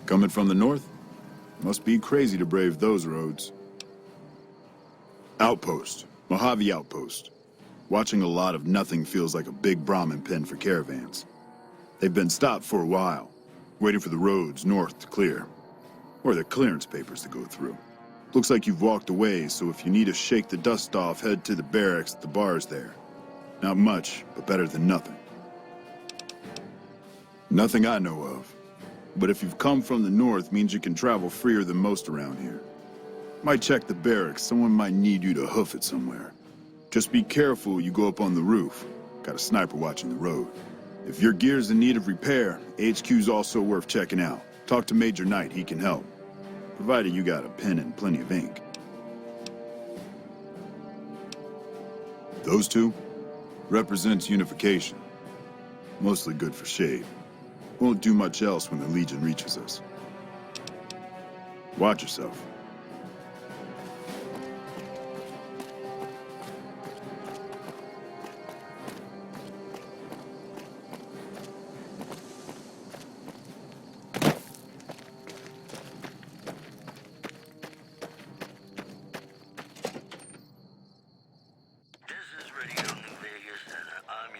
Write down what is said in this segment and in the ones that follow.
Coming from the north? Must be crazy to brave those roads. Outpost. Mojave Outpost. Watching a lot of nothing feels like a big Brahmin pen for caravans. They've been stopped for a while, waiting for the roads north to clear. Or the clearance papers to go through. Looks like you've walked away, so if you need to shake the dust off, head to the barracks at the bars there. Not much, but better than nothing. Nothing I know of. But if you've come from the north, means you can travel freer than most around here. Might check the barracks, someone might need you to hoof it somewhere. Just be careful you go up on the roof. Got a sniper watching the road. If your gear's in need of repair, HQ's also worth checking out. Talk to Major Knight, he can help. Provided you got a pen and plenty of ink. Those two represents unification. Mostly good for shade. Won't do much else when the Legion reaches us. Watch yourself.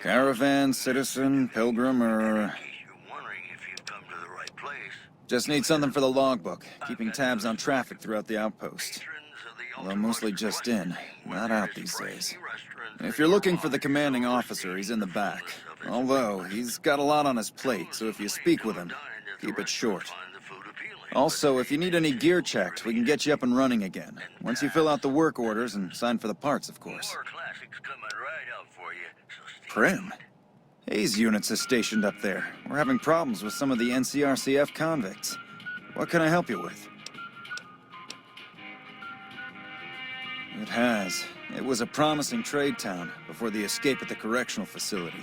Caravan, citizen, pilgrim, or... Just need something for the logbook, keeping tabs on traffic throughout the outpost. Although mostly just in, not out these days. If you're looking for the commanding officer, he's in the back. Although, he's got a lot on his plate, so if you speak with him, keep it short. Also, if you need any gear checked, we can get you up and running again. Once you fill out the work orders and sign for the parts, of course. Prim? Hayes units is stationed up there. We're having problems with some of the NCRCF convicts. What can I help you with? It has. It was a promising trade town before the escape at the correctional facility.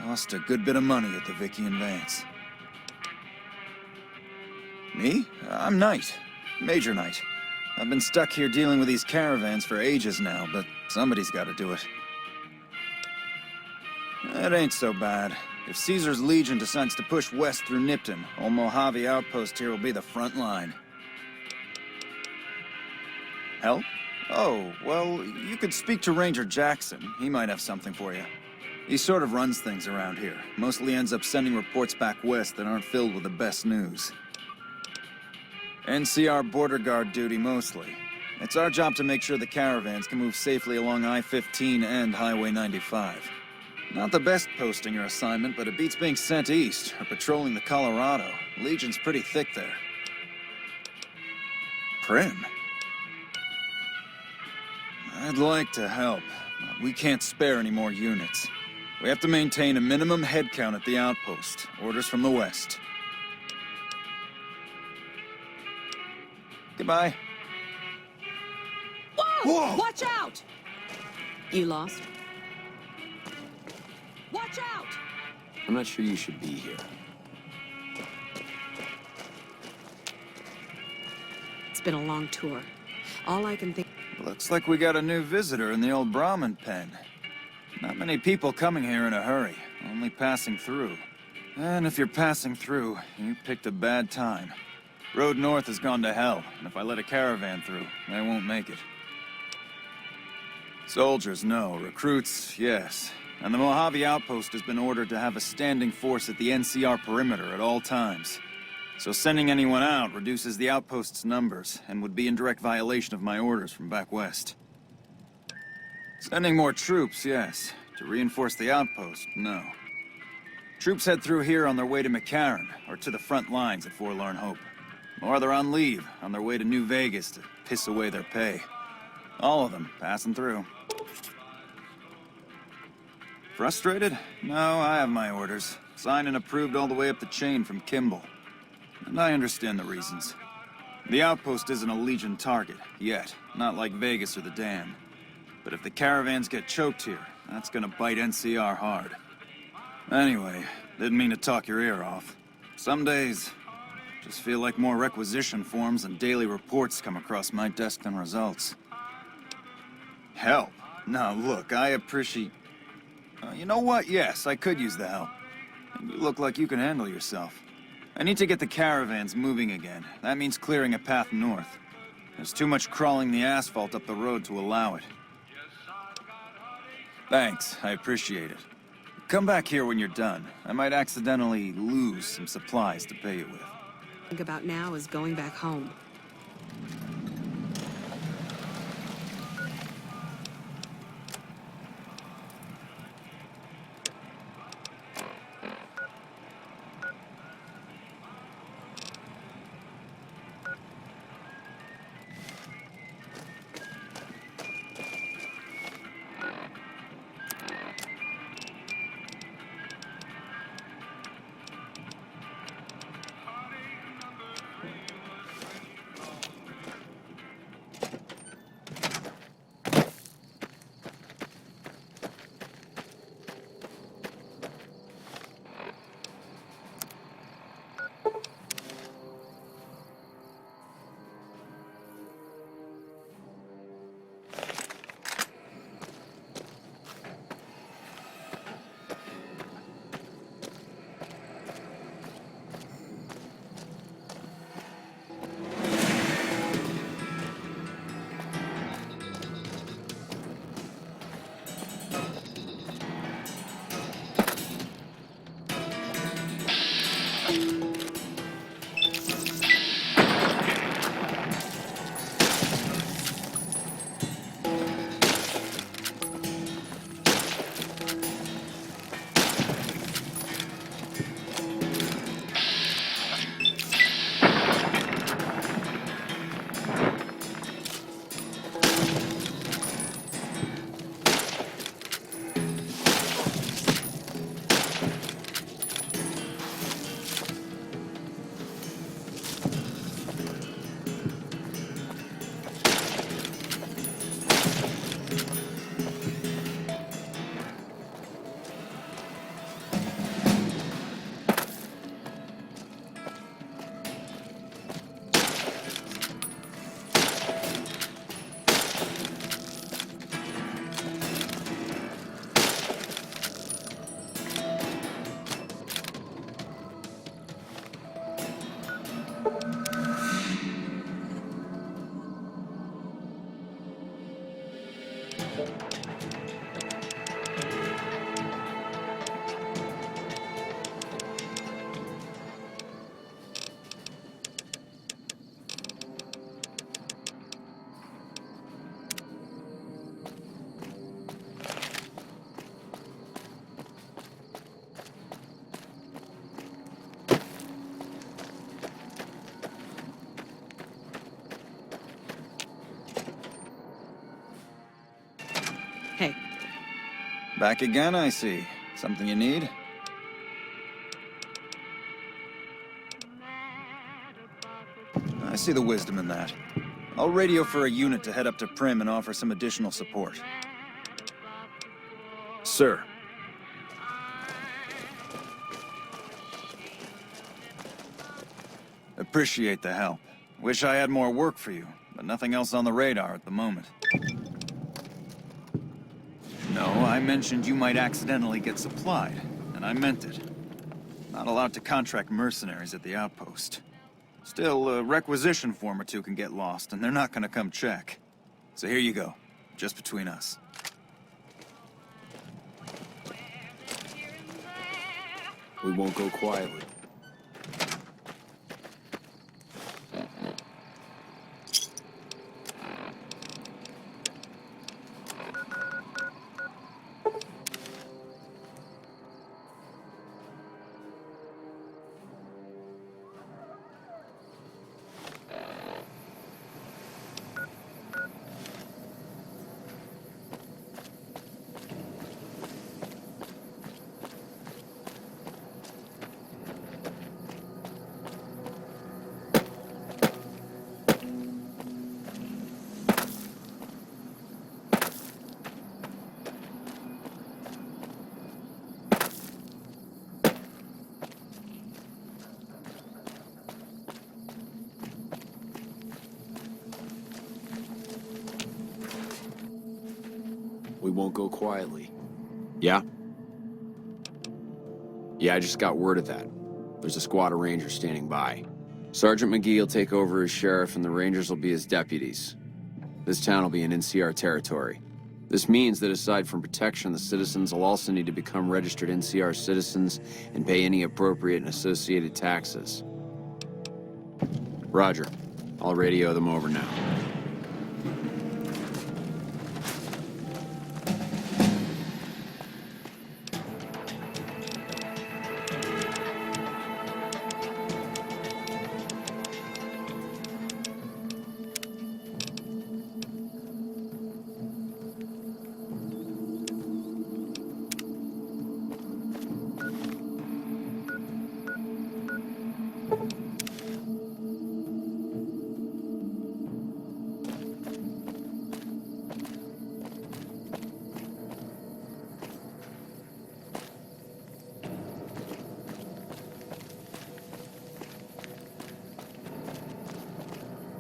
Lost a good bit of money at the Vicky and Vance. Me? I'm Knight. Major Knight. I've been stuck here dealing with these caravans for ages now, but somebody's got to do it. It ain't so bad. If Caesar's Legion decides to push west through Nipton, old Mojave Outpost here will be the front line. Help? Oh, well, you could speak to Ranger Jackson. He might have something for you. He sort of runs things around here. Mostly ends up sending reports back west that aren't filled with the best news. NCR border guard duty mostly. It's our job to make sure the caravans can move safely along I-15 and Highway 95. Not the best posting or assignment, but it beats being sent east or patrolling the Colorado. Legion's pretty thick there. Prim? I'd like to help, but we can't spare any more units. We have to maintain a minimum headcount at the outpost. Orders from the west. Goodbye. Whoa! Watch out! You lost? Watch out! I'm not sure you should be here. It's been a long tour. All I can think... Looks like we got a new visitor in the old Brahmin pen. Not many people coming here in a hurry, only passing through. And if you're passing through, you picked a bad time. Road north has gone to hell, and if I let a caravan through, they won't make it. Soldiers, no. Recruits, yes. And the Mojave Outpost has been ordered to have a standing force at the NCR perimeter at all times. So sending anyone out reduces the outpost's numbers, and would be in direct violation of my orders from back west. Sending more troops, yes. To reinforce the outpost, no. Troops head through here on their way to McCarran, or to the front lines at Forlorn Hope. Or they're on leave, on their way to New Vegas to piss away their pay. All of them passing through. Frustrated? No, I have my orders. Signed and approved all the way up the chain from Kimball. And I understand the reasons. The outpost isn't a Legion target, yet. Not like Vegas or the Dam. But if the caravans get choked here, that's gonna bite NCR hard. Anyway, didn't mean to talk your ear off. Some days, just feel like more requisition forms and daily reports come across my desk than results. Help? Now look, I appreciate... you know what? Yes, I could use the help. And you look like you can handle yourself. I need to get the caravans moving again. That means clearing a path north. There's too much crawling the asphalt up the road to allow it. Thanks, I appreciate it. Come back here when you're done. I might accidentally lose some supplies to pay you with. Think about now is going back home. Back again, I see. Something you need? I see the wisdom in that. I'll radio for a unit to head up to Prim and offer some additional support. Sir. Appreciate the help. Wish I had more work for you, but nothing else on the radar at the moment. No, I mentioned you might accidentally get supplied, and I meant it. Not allowed to contract mercenaries at the outpost. Still, a requisition form or two can get lost, and they're not gonna come check. So here you go, just between us. We won't go quietly. We won't go quietly. Yeah? Yeah, I just got word of that. There's a squad of Rangers standing by. Sergeant McGee will take over as sheriff and the Rangers will be his deputies. This town will be in NCR territory. This means that aside from protection, the citizens will also need to become registered NCR citizens and pay any appropriate and associated taxes. Roger. I'll radio them over now.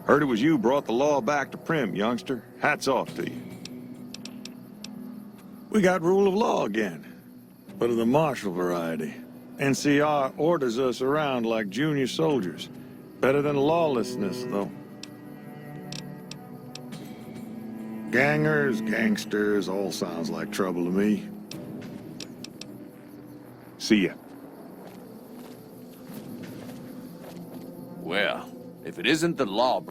Heard it was you brought the law back to Prim, youngster. Hats off to you. We got rule of law again, but of the martial variety. NCR orders us around like junior soldiers. Better than lawlessness, though. Gangers, gangsters, all sounds like trouble to me. See ya. Well, if it isn't the law...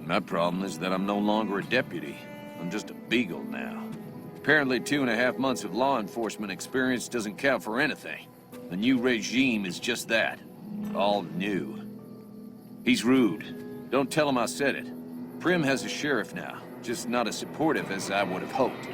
My problem is that I'm no longer a deputy. I'm just a beagle now. Apparently 2.5 months of law enforcement experience doesn't count for anything. The new regime is just that. All new. He's rude. Don't tell him I said it. Prim has a sheriff now, just not as supportive as I would have hoped.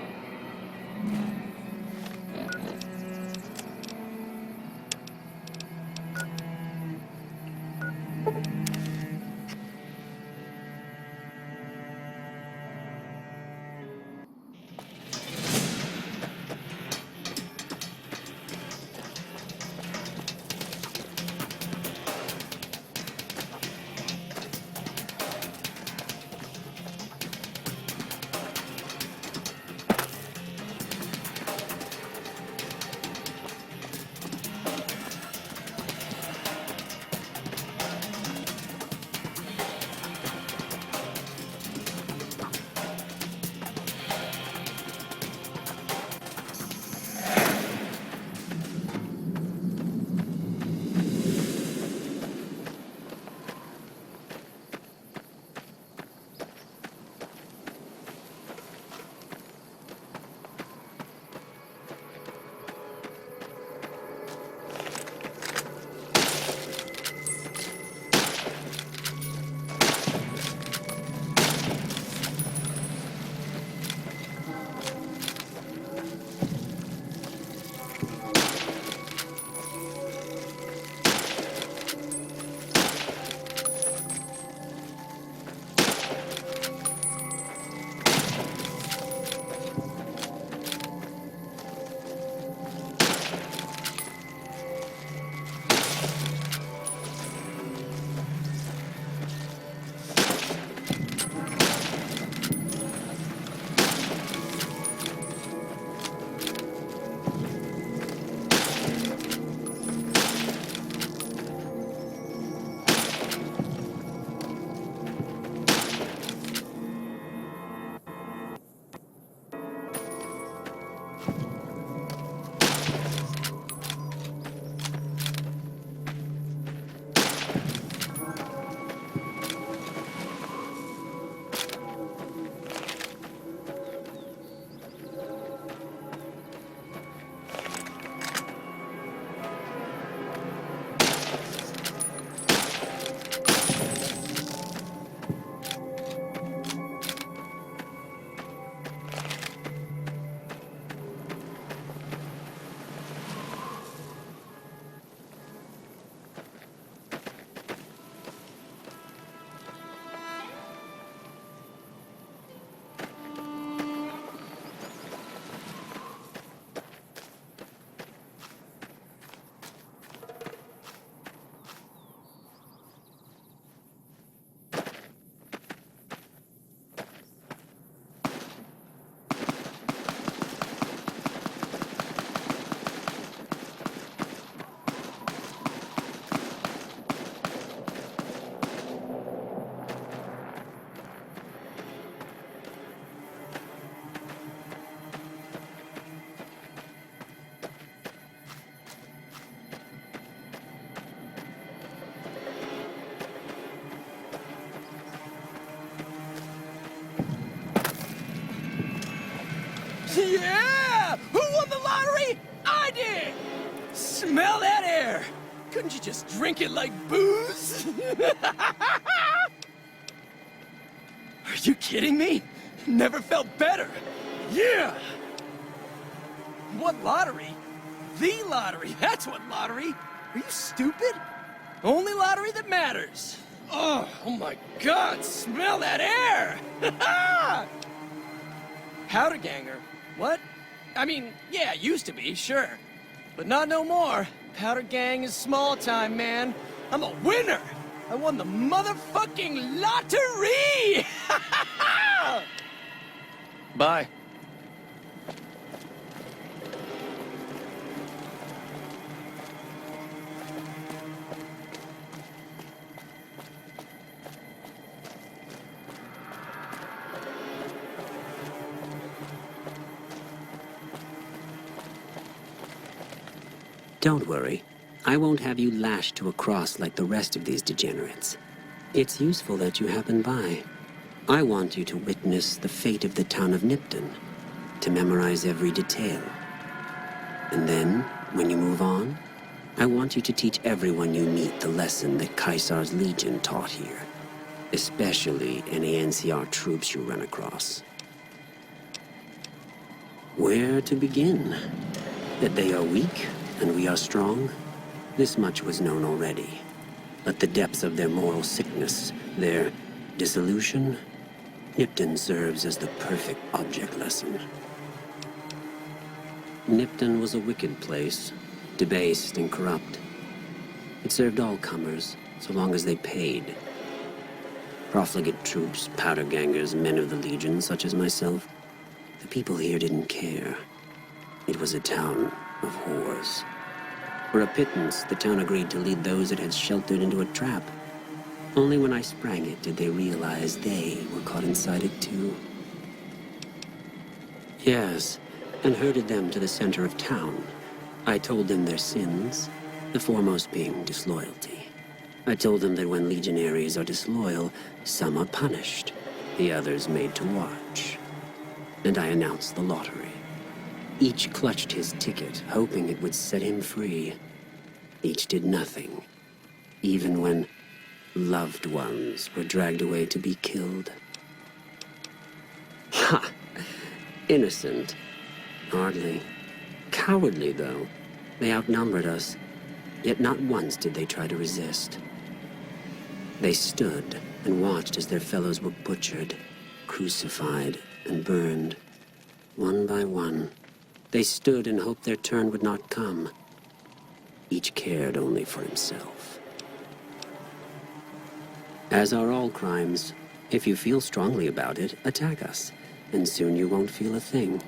Yeah! Who won the lottery? I did! Smell that air! Couldn't you just drink it like booze? Are you kidding me? Never felt better. Yeah! What lottery? The lottery, that's what lottery. Are you stupid? Only lottery that matters. Oh my God, smell that air! Powder ganger? What? I mean, yeah, used to be, sure. But not no more. Powder gang is small time, man. I'm a winner! I won the motherfucking lottery! Bye. Don't worry. I won't have you lashed to a cross like the rest of these degenerates. It's useful that you happen by. I want you to witness the fate of the town of Nipton, to memorize every detail. And then, when you move on, I want you to teach everyone you meet the lesson that Caesar's Legion taught here, especially any NCR troops you run across. Where to begin? That they are weak and we are strong? This much was known already. But the depths of their moral sickness, their dissolution, Nipton serves as the perfect object lesson. Nipton was a wicked place, debased and corrupt. It served all comers, so long as they paid. Profligate troops, powder gangers, men of the Legion, such as myself. The people here didn't care. It was a town of whores. For a pittance, the town agreed to lead those it had sheltered into a trap. Only when I sprang it did they realize they were caught inside it too. Yes, and herded them to the center of town. I told them their sins, the foremost being disloyalty. I told them that when legionaries are disloyal, some are punished, the others made to watch. And I announced the lottery. Each clutched his ticket, hoping it would set him free. Each did nothing, even when loved ones were dragged away to be killed. Ha! Innocent. Hardly. Cowardly, though. They outnumbered us, yet not once did they try to resist. They stood and watched as their fellows were butchered, crucified, and burned. One by one, they stood and hoped their turn would not come. Each cared only for himself. As are all crimes, if you feel strongly about it, attack us, and soon you won't feel a thing.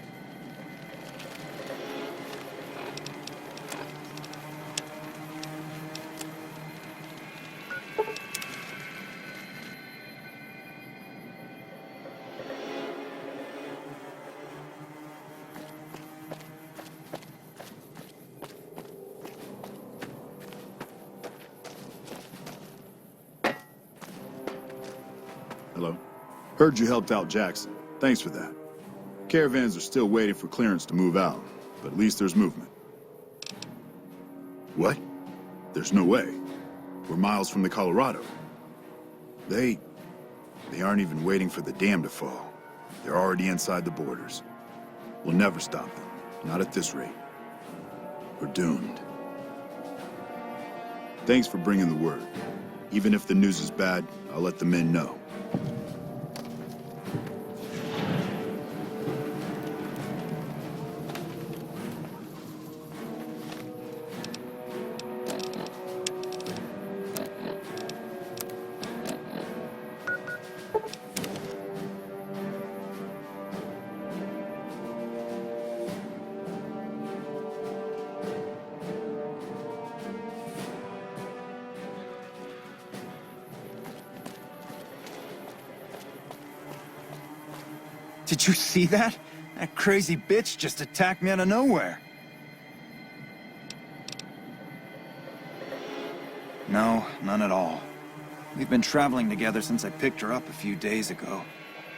Hello? Heard you helped out Jackson. Thanks for that. Caravans are still waiting for clearance to move out, but at least there's movement. What? There's no way. We're miles from the Colorado. They aren't even waiting for the dam to fall. They're already inside the borders. We'll never stop them. Not at this rate. We're doomed. Thanks for bringing the word. Even if the news is bad, I'll let the men know. Did you see that? That crazy bitch just attacked me out of nowhere. No, none at all. We've been traveling together since I picked her up a few days ago,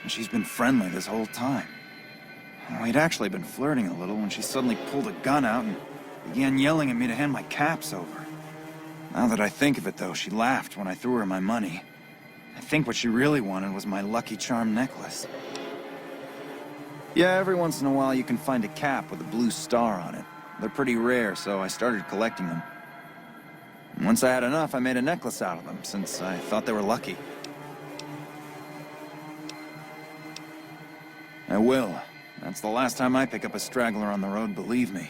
and she's been friendly this whole time. We'd actually been flirting a little when she suddenly pulled a gun out and began yelling at me to hand my caps over. Now that I think of it, though, she laughed when I threw her my money. I think what she really wanted was my Lucky Charm necklace. Yeah, every once in a while you can find a cap with a blue star on it. They're pretty rare, so I started collecting them. And once I had enough, I made a necklace out of them, since I thought they were lucky. I will. That's the last time I pick up a straggler on the road, believe me.